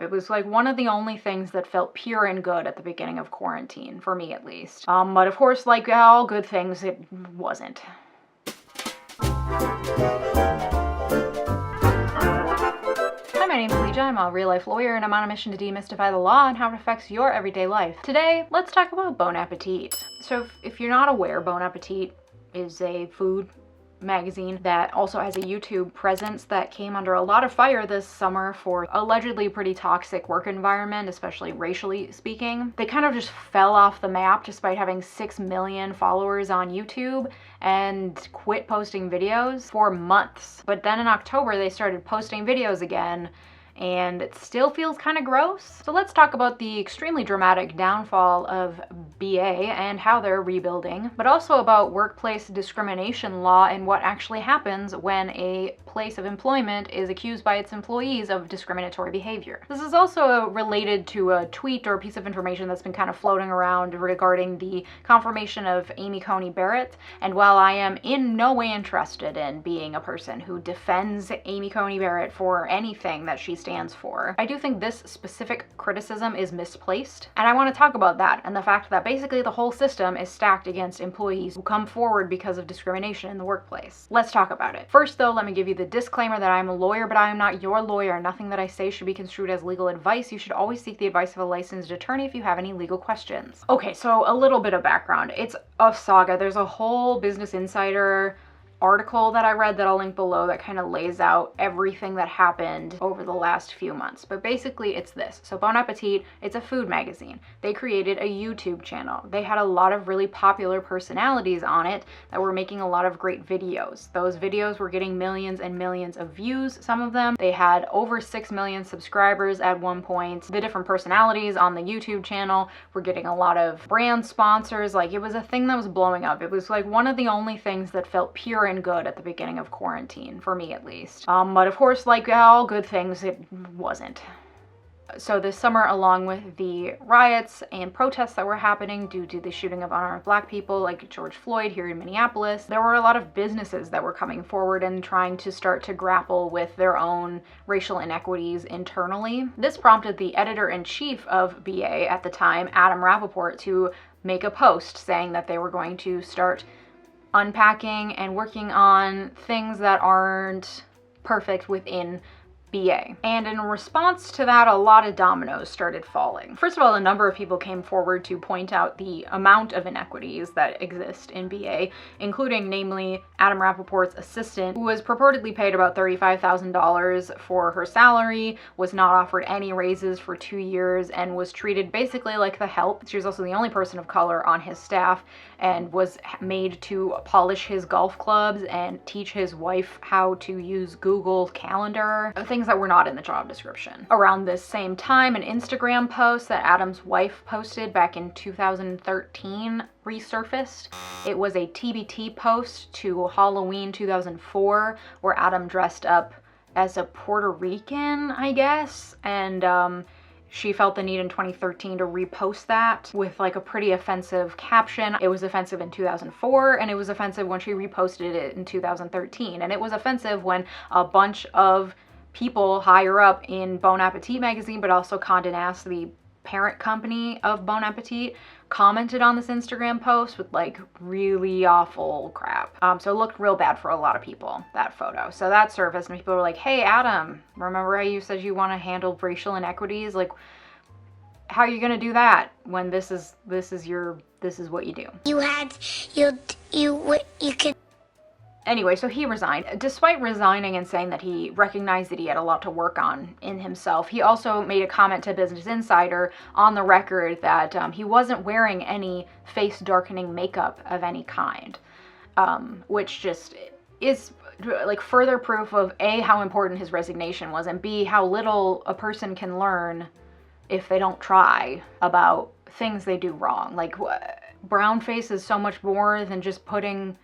It was like one of the only things that felt pure and good at the beginning of quarantine, for me at least. But of course, like all good things, it wasn't. Hi, my name is Leija. I'm a real-life lawyer, and I'm on a mission to demystify the law and how it affects your everyday life. Today, let's talk about Bon Appetit. So if you're not aware, Bon Appetit is a food magazine that also has a YouTube presence that came under a lot of fire this summer for allegedly pretty toxic work environment, especially racially speaking. They kind of just fell off the map despite having 6 million followers on YouTube and quit posting videos for months. But then in October, they started posting videos again, and it still feels kind of gross. So let's talk about the extremely dramatic downfall of BA and how they're rebuilding, but also about workplace discrimination law and what actually happens when a place of employment is accused by its employees of discriminatory behavior. This is also related to a tweet or a piece of information that's been kind of floating around regarding the confirmation of Amy Coney Barrett. And while I am in no way interested in being a person who defends Amy Coney Barrett for anything that she stands for, I do think this specific criticism is misplaced. And I want to talk about that and the fact that basically the whole system is stacked against employees who come forward because of discrimination in the workplace. Let's talk about it. First though, let me give you the disclaimer that I'm a lawyer, but I am not your lawyer. Nothing that I say should be construed as legal advice. You should always seek the advice of a licensed attorney if you have any legal questions. Okay, so a little bit of background. It's a saga. There's a whole Business Insider article that I read that I'll link below that kind of lays out everything that happened over the last few months. But basically it's this. So Bon Appetit, it's a food magazine. They created a YouTube channel. They had a lot of really popular personalities on it that were making a lot of great videos. Those videos were getting millions and millions of views, some of them. They had over 6 million subscribers at one point. The different personalities on the YouTube channel were getting a lot of brand sponsors. Like, it was a thing that was blowing up. It was like one of the only things that felt pure and good at the beginning of quarantine, for me at least. But of course, like all good things, it wasn't. So this summer, along with the riots and protests that were happening due to the shooting of unarmed Black people like George Floyd here in Minneapolis, there were a lot of businesses that were coming forward and trying to start to grapple with their own racial inequities internally. This prompted the editor-in-chief of BA at the time, Adam Rapoport, to make a post saying that they were going to start unpacking and working on things that aren't perfect within BA. And in response to that, a lot of dominoes started falling. First of all, a number of people came forward to point out the amount of inequities that exist in BA, including namely Adam Rapoport's assistant, who was purportedly paid about $35,000 for her salary, was not offered any raises for 2 years, and was treated basically like the help. She was also the only person of color on his staff and was made to polish his golf clubs and teach his wife how to use Google Calendar, things that were not in the job description. Around this same time, an Instagram post that Adam's wife posted back in 2013 resurfaced. It was a TBT post to Halloween 2004 where Adam dressed up as a Puerto Rican, I guess, and she felt the need in 2013 to repost that with like a pretty offensive caption. It was offensive in 2004, and it was offensive when she reposted it in 2013. And it was offensive when a bunch of people higher up in Bon Appetit magazine, but also Condé Nast, the parent company of Bon Appetit, commented on this Instagram post with like really awful crap. So it looked real bad for a lot of people, that photo. So that surfaced and people were like, hey Adam, remember how you said you want to handle racial inequities? Like, how are you gonna do that when this is what you do? You could. Anyway, so he resigned. Despite resigning and saying that he recognized that he had a lot to work on in himself, he also made a comment to Business Insider on the record that he wasn't wearing any face darkening makeup of any kind, which just is like further proof of A, how important his resignation was, and B, how little a person can learn if they don't try about things they do wrong. Like, brown face is so much more than just putting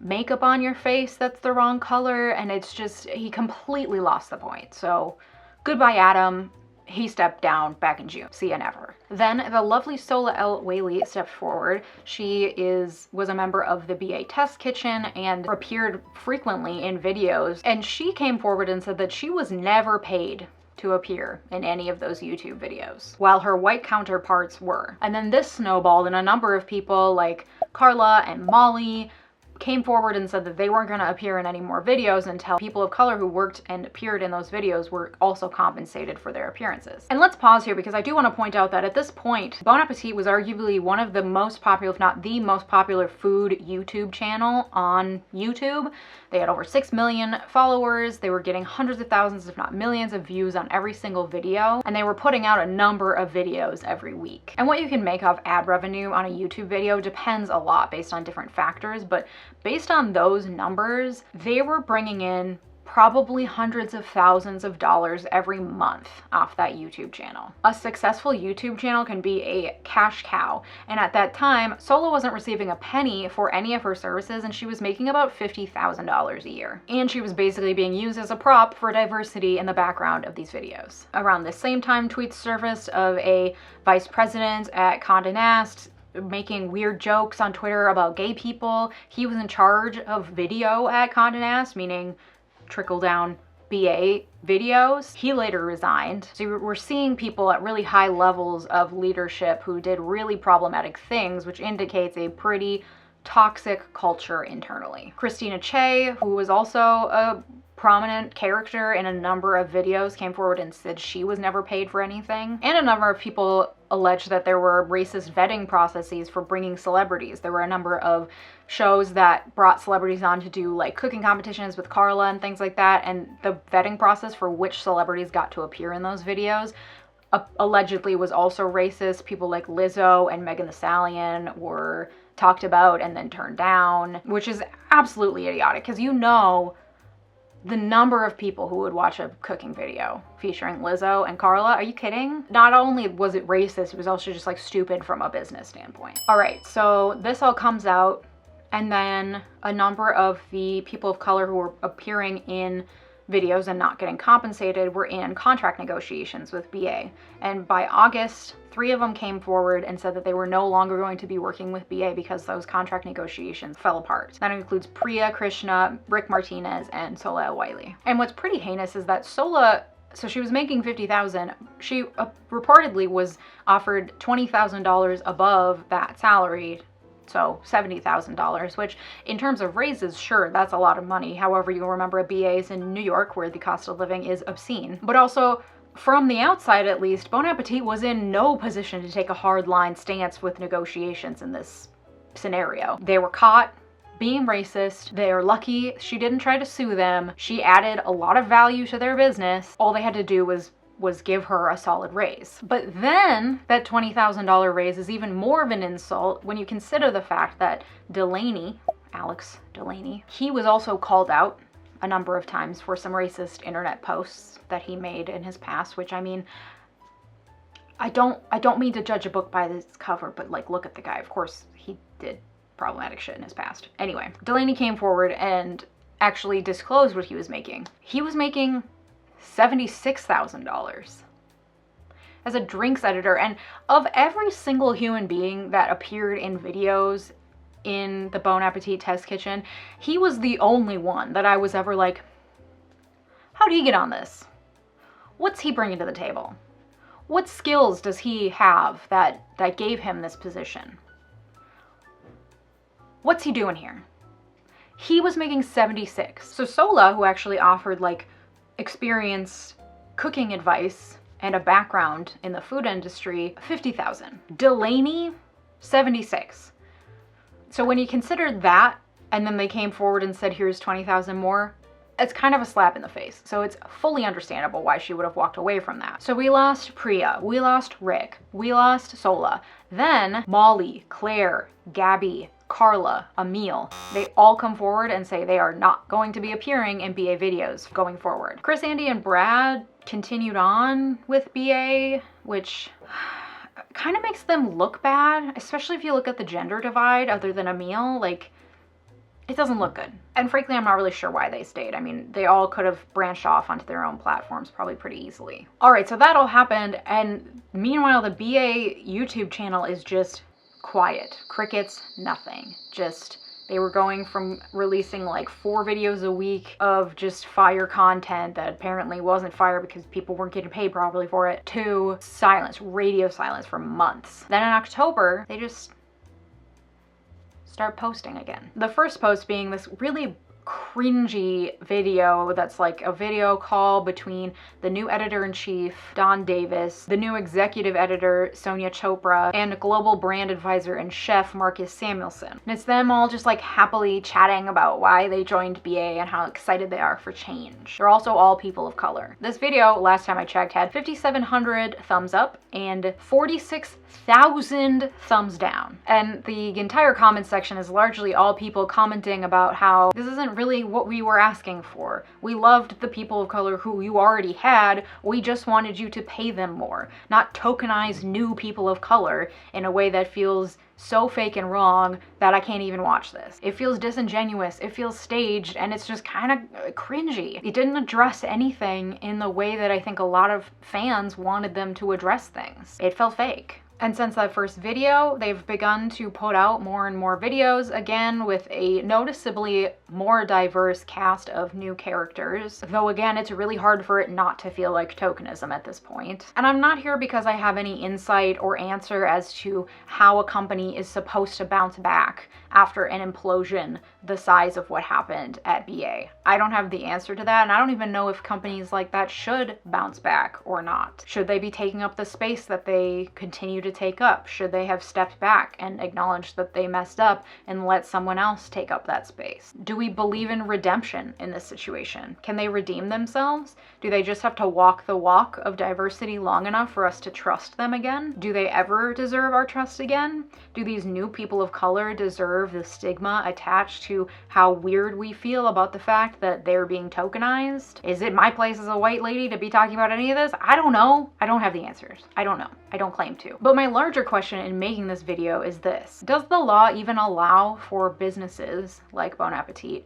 makeup on your face that's the wrong color, and it's just, he completely lost the point. So goodbye Adam. He stepped down back in June. See ya never. Then the lovely Sohla El-Waylly stepped forward. She was a member of the BA Test Kitchen and appeared frequently in videos, and she came forward and said that she was never paid to appear in any of those YouTube videos, while her white counterparts were. And then this snowballed, and a number of people like Carla and Molly came forward and said that they weren't going to appear in any more videos until people of color who worked and appeared in those videos were also compensated for their appearances. And let's pause here because I do want to point out that at this point, Bon Appetit was arguably one of the most popular, if not the most popular food YouTube channel on YouTube. They had over 6 million followers. They were getting hundreds of thousands, if not millions of views on every single video. And they were putting out a number of videos every week. And what you can make of ad revenue on a YouTube video depends a lot based on different factors, but based on those numbers, they were bringing in probably hundreds of thousands of dollars every month off that YouTube channel. A successful YouTube channel can be a cash cow, and at that time, Sohla wasn't receiving a penny for any of her services, and she was making about $50,000 a year. And she was basically being used as a prop for diversity in the background of these videos. Around the same time, tweets surfaced of a vice president at Condé Nast making weird jokes on Twitter about gay people. He was in charge of video at Condé Nast, meaning trickle down BA videos. He later resigned. So we're seeing people at really high levels of leadership who did really problematic things, which indicates a pretty toxic culture internally. Christina Che, who was also a prominent character in a number of videos, came forward and said she was never paid for anything. And a number of people alleged that there were racist vetting processes for bringing celebrities. There were a number of shows that brought celebrities on to do like cooking competitions with Carla and things like that, and the vetting process for which celebrities got to appear in those videos allegedly was also racist. People like Lizzo and Megan Thee Stallion were talked about and then turned down, which is absolutely idiotic because you know the number of people who would watch a cooking video featuring Lizzo and Carla. Are you kidding? Not only was it racist, it was also just like stupid from a business standpoint. All right, so this all comes out, and then a number of the people of color who were appearing in videos and not getting compensated were in contract negotiations with BA. And by August, 3 of them came forward and said that they were no longer going to be working with BA because those contract negotiations fell apart. That includes Priya Krishna, Rick Martinez, and Sohla El-Waylly. And what's pretty heinous is that Sohla, so she was making $50,000. She reportedly was offered $20,000 above that salary, so $70,000, which in terms of raises, sure, that's a lot of money. However, you'll remember BA is in New York where the cost of living is obscene. But also, from the outside at least, Bon Appetit was in no position to take a hardline stance with negotiations in this scenario. They were caught being racist. They are lucky she didn't try to sue them. She added a lot of value to their business. All they had to do was give her a solid raise. But then that $20,000 raise is even more of an insult when you consider the fact that Delany, Alex Delany, he was also called out a number of times for some racist internet posts that he made in his past, which, I mean, I don't mean to judge a book by this cover, but like, look at the guy. Of course, he did problematic shit in his past. Anyway, Delany came forward and actually disclosed what he was making. He was making $76,000 as a drinks editor, and of every single human being that appeared in videos in the Bon Appetit test kitchen, he was the only one that I was ever like, how'd he get on this? What's he bringing to the table? What skills does he have that gave him this position? What's he doing here? He was making 76. So Sohla, who actually offered like experience cooking advice and a background in the food industry, 50,000. Delany, 76. So when you consider that, and then they came forward and said, here's 20,000 more, it's kind of a slap in the face. So it's fully understandable why she would have walked away from that. So we lost Priya, we lost Rick, we lost Sohla. Then Molly, Claire, Gabby, Carla, Emil, they all come forward and say they are not going to be appearing in BA videos going forward. Chris, Andy, and Brad continued on with BA, which kind of makes them look bad, especially if you look at the gender divide other than Emil. Like, it doesn't look good. And frankly, I'm not really sure why they stayed. I mean, they all could have branched off onto their own platforms probably pretty easily. All right, so that all happened, and meanwhile, the BA YouTube channel is just quiet. Crickets, nothing. Just They were going from releasing like 4 videos a week of just fire content that apparently wasn't fire because people weren't getting paid properly for it, to silence, radio silence for months. Then in October, they just start posting again. The first post being this really cringy video that's like a video call between the new editor-in-chief, Don Davis, the new executive editor, Sonia Chopra, and global brand advisor and chef, Marcus Samuelson. And it's them all just like happily chatting about why they joined BA and how excited they are for change. They're also all people of color. This video, last time I checked, had 5,700 thumbs up and 46,000 thumbs down. And the entire comment section is largely all people commenting about how this isn't really what we were asking for. We loved the people of color who you already had. We just wanted you to pay them more, not tokenize new people of color in a way that feels so fake and wrong that I can't even watch this. It feels disingenuous, it feels staged, and it's just kind of cringy. It didn't address anything in the way that I think a lot of fans wanted them to address things. It felt fake. And since that first video, they've begun to put out more and more videos, again with a noticeably more diverse cast of new characters. Though again, it's really hard for it not to feel like tokenism at this point. And I'm not here because I have any insight or answer as to how a company is supposed to bounce back after an implosion the size of what happened at BA. I don't have the answer to that, and I don't even know if companies like that should bounce back or not. Should they be taking up the space that they continue to take up? Should they have stepped back and acknowledged that they messed up and let someone else take up that space? Do we believe in redemption in this situation? Can they redeem themselves? Do they just have to walk the walk of diversity long enough for us to trust them again? Do they ever deserve our trust again? Do these new people of color deserve the stigma attached to how weird we feel about the fact that they're being tokenized? Is it my place as a white lady to be talking about any of this? I don't know. I don't have the answers. I don't know. I don't claim to. But my larger question in making this video is this: does the law even allow for businesses like Bon Appetit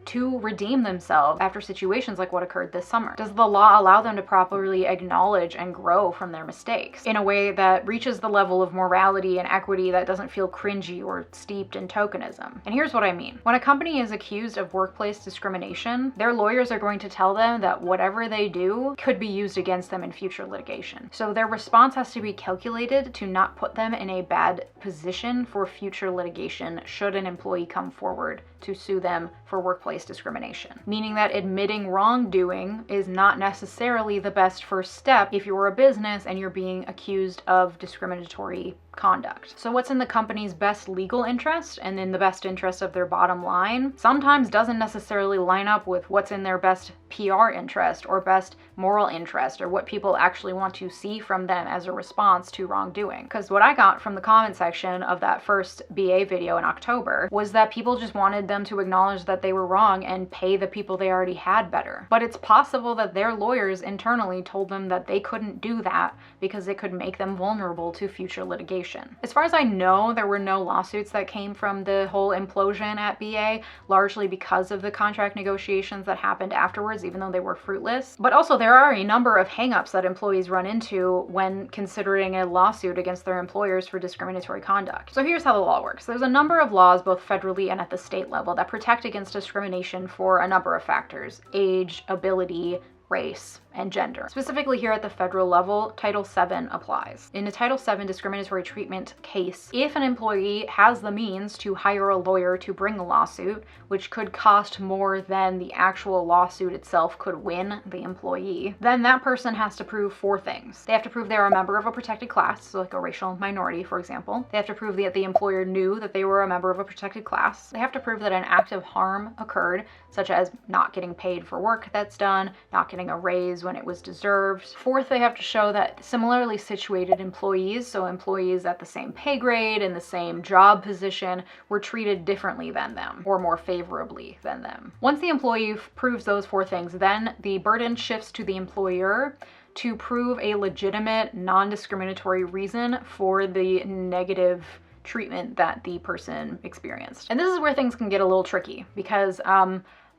to redeem themselves after situations like what occurred this summer? Does the law allow them to properly acknowledge and grow from their mistakes in a way that reaches the level of morality and equity that doesn't feel cringy or steeped in tokenism? And here's what I mean. When a company is accused of workplace discrimination, their lawyers are going to tell them that whatever they do could be used against them in future litigation. So their response has to be calculated to not put them in a bad position for future litigation should an employee come forward to sue them for workplace discrimination. Meaning that admitting wrongdoing is not necessarily the best first step if you're a business and you're being accused of discriminatory conduct. So what's in the company's best legal interest and in the best interest of their bottom line sometimes doesn't necessarily line up with what's in their best PR interest or best moral interest or what people actually want to see from them as a response to wrongdoing. Because what I got from the comment section of that first BA video in October was that people just wanted them to acknowledge that they were wrong and pay the people they already had better. But it's possible that their lawyers internally told them that they couldn't do that because it could make them vulnerable to future litigation. As far as I know, there were no lawsuits that came from the whole implosion at BA, largely because of the contract negotiations that happened afterwards, even though they were fruitless. But also there are a number of hangups that employees run into when considering a lawsuit against their employers for discriminatory conduct. So here's how the law works. There's a number of laws, both federally and at the state level, that protect against discrimination for a number of factors: age, ability, race, and gender. Specifically here at the federal level, Title VII applies. In a Title VII discriminatory treatment case, if an employee has the means to hire a lawyer to bring a lawsuit, which could cost more than the actual lawsuit itself could win the employee, then that person has to prove 4 things. They have to prove they're a member of a protected class, so like a racial minority, for example. They have to prove that the employer knew that they were a member of a protected class. They have to prove that an act of harm occurred, such as not getting paid for work that's done, not getting a raise when it was deserved. 4th, they have to show that similarly situated employees, so employees at the same pay grade and the same job position, were treated differently than them or more favorably than them. Once the employee proves those 4 things, then the burden shifts to the employer to prove a legitimate, non-discriminatory reason for the negative treatment that the person experienced. And this is where things can get a little tricky because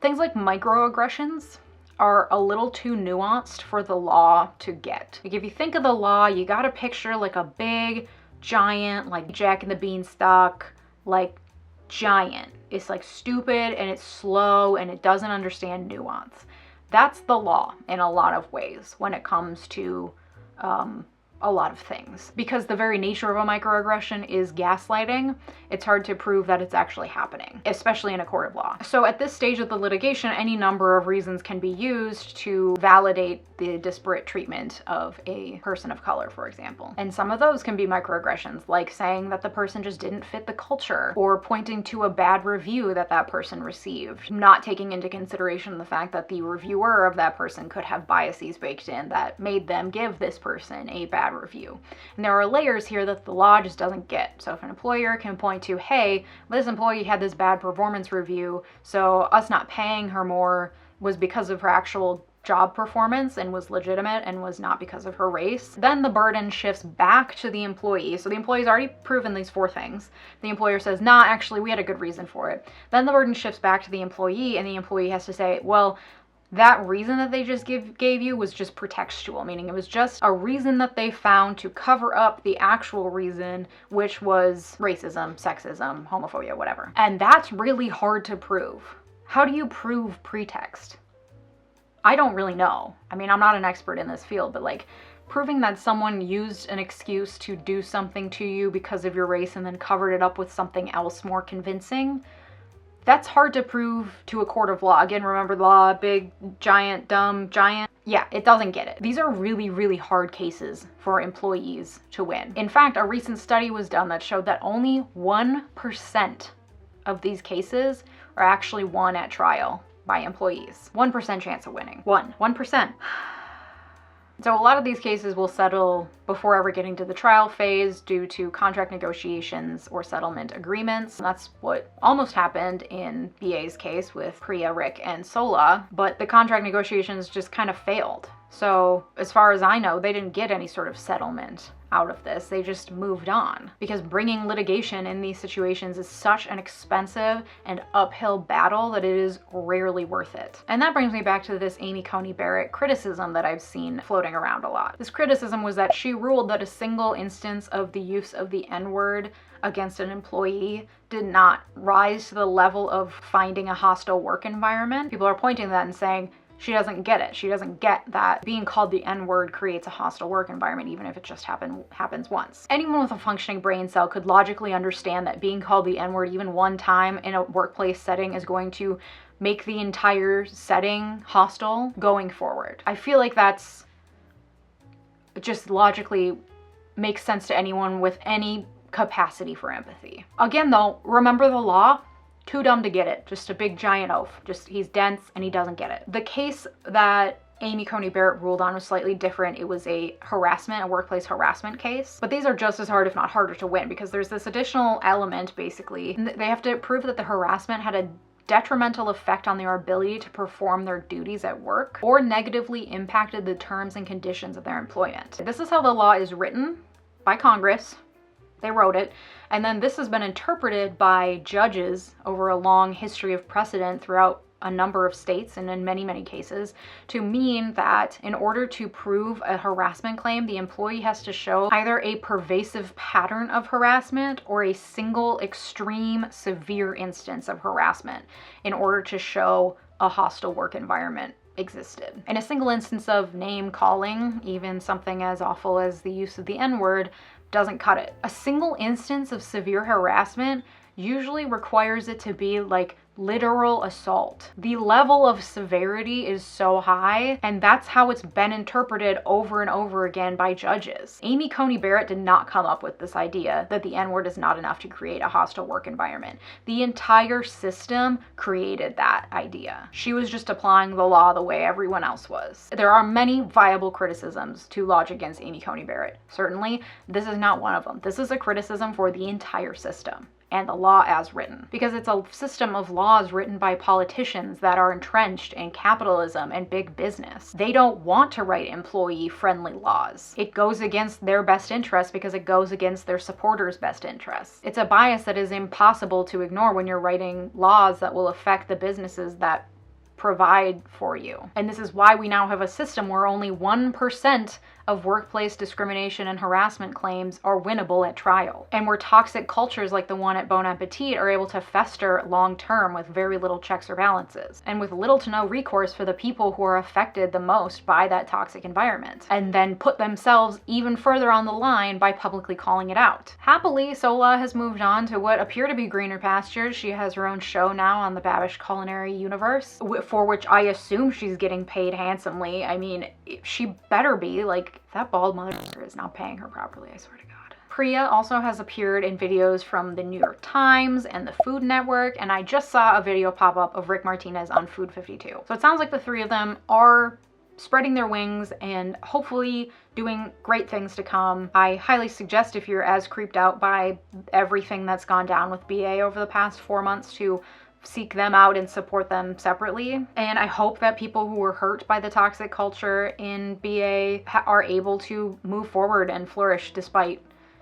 things like microaggressions are a little too nuanced for the law to get. Like if you think of the law, you gotta picture like a big, giant, like Jack and the Beanstalk, like giant is like stupid and it's slow and it doesn't understand nuance. That's the law in a lot of ways when it comes to a lot of things. Because the very nature of a microaggression is gaslighting, it's hard to prove that it's actually happening, especially in a court of law. So at this stage of the litigation, any number of reasons can be used to validate the disparate treatment of a person of color, for example. And some of those can be microaggressions, like saying that the person just didn't fit the culture, or pointing to a bad review that that person received, not taking into consideration the fact that the reviewer of that person could have biases baked in that made them give this person a bad review. And there are layers here that the law just doesn't get. So if an employer can point to, hey, this employee had this bad performance review, so us not paying her more was because of her actual job performance and was legitimate and was not because of her race, then the burden shifts back to the employee. So the employee's already proven these 4 things. The employer says, nah, actually, we had a good reason for it. Then the burden shifts back to the employee, and the employee has to say, well, that reason that they just gave you was just pretextual, meaning it was just a reason that they found to cover up the actual reason, which was racism, sexism, homophobia, whatever. And that's really hard to prove. How do you prove pretext? I don't really know. I mean, I'm not an expert in this field, but like proving that someone used an excuse to do something to you because of your race and then covered it up with something else more convincing, that's hard to prove to a court of law. Again, remember the law, big, giant, dumb, giant. Yeah, it doesn't get it. These are really, really hard cases for employees to win. In fact, a recent study was done that showed that only 1% of these cases are actually won at trial by employees. 1% chance of winning. 1%. So a lot of these cases will settle before ever getting to the trial phase due to contract negotiations or settlement agreements. That's what almost happened in BA's case with Priya, Rick, and Sohla, but the contract negotiations just kind of failed. So as far as I know, they didn't get any sort of settlement out of this. They just moved on, because bringing litigation in these situations is such an expensive and uphill battle that it is rarely worth it. And that brings me back to this Amy Coney Barrett criticism that I've seen floating around a lot. This criticism was that she ruled that a single instance of the use of the N-word against an employee did not rise to the level of finding a hostile work environment. People are pointing to that and saying, she doesn't get it. She doesn't get that being called the N-word creates a hostile work environment, even if it just happens once. Anyone with a functioning brain cell could logically understand that being called the N-word even one time in a workplace setting is going to make the entire setting hostile going forward. I feel like that's just logically makes sense to anyone with any capacity for empathy. Again, though, remember the law. Too dumb to get it. Just a big giant oaf. Just he's dense and he doesn't get it. The case that Amy Coney Barrett ruled on was slightly different. It was a workplace harassment case. But these are just as hard, if not harder, to win, because there's this additional element, basically. They have to prove that the harassment had a detrimental effect on their ability to perform their duties at work or negatively impacted the terms and conditions of their employment. This is how the law is written by Congress. They wrote it, and then this has been interpreted by judges over a long history of precedent throughout a number of states and in many, many cases to mean that in order to prove a harassment claim, the employee has to show either a pervasive pattern of harassment or a single extreme severe instance of harassment in order to show a hostile work environment existed. In a single instance of name calling, even something as awful as the use of the N-word, doesn't cut it. A single instance of severe harassment usually requires it to be like literal assault. The level of severity is so high, and that's how it's been interpreted over and over again by judges. Amy Coney Barrett did not come up with this idea that the N-word is not enough to create a hostile work environment. The entire system created that idea. She was just applying the law the way everyone else was. There are many viable criticisms to lodge against Amy Coney Barrett. Certainly, this is not one of them. This is a criticism for the entire system and the law as written, because it's a system of laws written by politicians that are entrenched in capitalism and big business. They don't want to write employee-friendly laws. It goes against their best interests because it goes against their supporters' best interests. It's a bias that is impossible to ignore when you're writing laws that will affect the businesses that provide for you. And this is why we now have a system where only 1% of workplace discrimination and harassment claims are winnable at trial, and where toxic cultures like the one at Bon Appetit are able to fester long-term with very little checks or balances, and with little to no recourse for the people who are affected the most by that toxic environment, and then put themselves even further on the line by publicly calling it out. Happily, Sohla has moved on to what appear to be greener pastures. She has her own show now on the Babish Culinary Universe, for which I assume she's getting paid handsomely. I mean, she better be. Like, that bald motherfucker is not paying her properly, I swear to God. Priya also has appeared in videos from the New York Times and the Food Network, and I just saw a video pop up of Rick Martinez on Food 52. So it sounds like the three of them are spreading their wings and hopefully doing great things to come. I highly suggest, if you're as creeped out by everything that's gone down with BA over the past 4 months, to seek them out and support them separately. And I hope that people who were hurt by the toxic culture in BA are able to move forward and flourish despite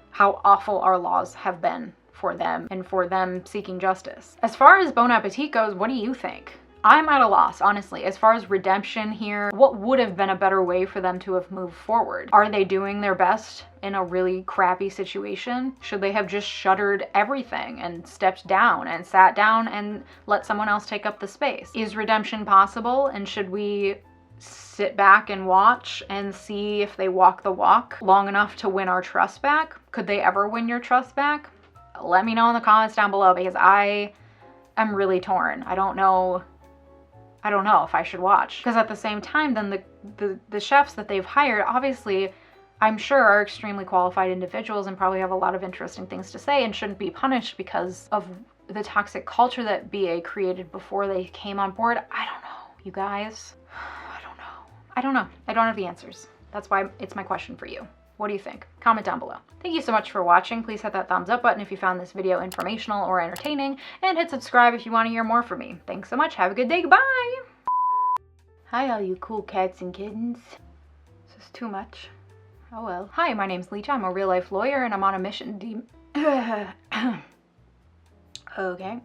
how awful our laws have been for them and for them seeking justice. As far as Bon Appetit goes, what do you think? I'm at a loss, honestly. As far as redemption here, what would have been a better way for them to have moved forward? Are they doing their best in a really crappy situation? Should they have just shuttered everything and stepped down and sat down and let someone else take up the space? Is redemption possible, and should we sit back and watch and see if they walk the walk long enough to win our trust back? Could they ever win your trust back? Let me know in the comments down below, because I am really torn. I don't know if I should watch. Because at the same time, then the chefs that they've hired, obviously, I'm sure are extremely qualified individuals and probably have a lot of interesting things to say and shouldn't be punished because of the toxic culture that BA created before they came on board. I don't know, you guys. I don't know. I don't have the answers. That's why it's my question for you. What do you think? Comment down below. Thank you so much for watching. Please hit that thumbs up button if you found this video informational or entertaining, and hit subscribe if you want to hear more from me. Thanks so much. Have a good day. Goodbye. Hi, all you cool cats and kittens. This is too much. Oh well. Hi, my name's Leach. I'm a real-life lawyer, and I'm on a mission to Okay.